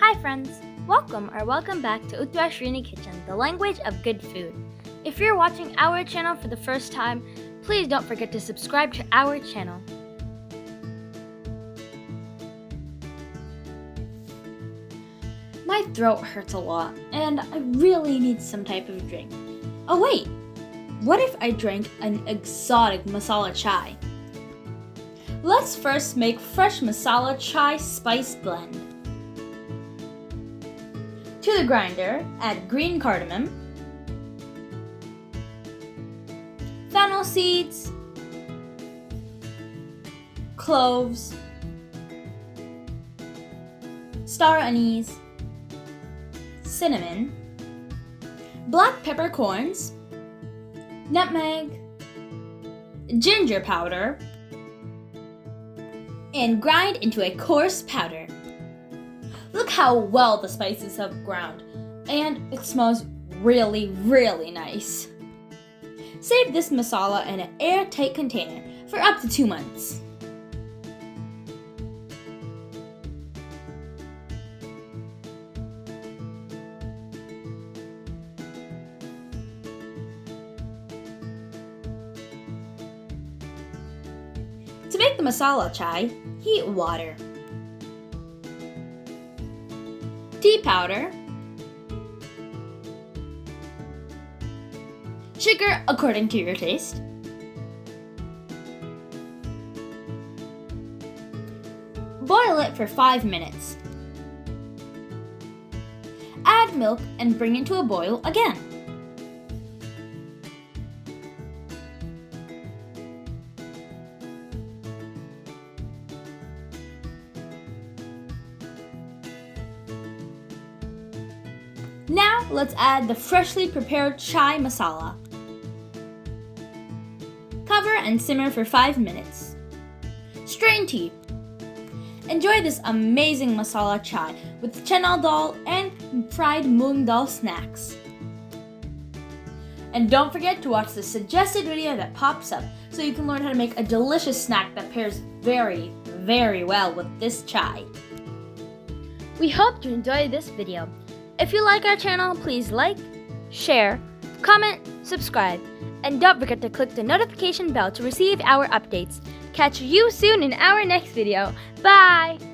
Hi friends! Welcome back to Uttara Kitchen, the language of good food. If you're watching our channel for the first time, please don't forget to subscribe to our channel. My throat hurts a lot, and I really need some type of drink. Oh wait! What if I drank an exotic masala chai? Let's first make fresh masala chai spice blend. To the grinder, add green cardamom, fennel seeds, cloves, star anise, cinnamon, black peppercorns, nutmeg, ginger powder, and grind into a coarse powder. Look how well the spices have ground, and it smells really, really nice. Save this masala in an airtight container for up to 2 months. To make the masala chai, heat water, tea powder, sugar according to your taste, boil it for 5 minutes. Add milk and bring it to a boil again. Now let's add the freshly prepared chai masala. Cover and simmer for 5 minutes. Strain tea. Enjoy this amazing masala chai with chana dal and fried moong dal snacks. And don't forget to watch the suggested video that pops up so you can learn how to make a delicious snack that pairs very, very well with this chai. We hope you enjoyed this video. If you like our channel, please like, share, comment, subscribe, and don't forget to click the notification bell to receive our updates. Catch you soon in our next video. Bye!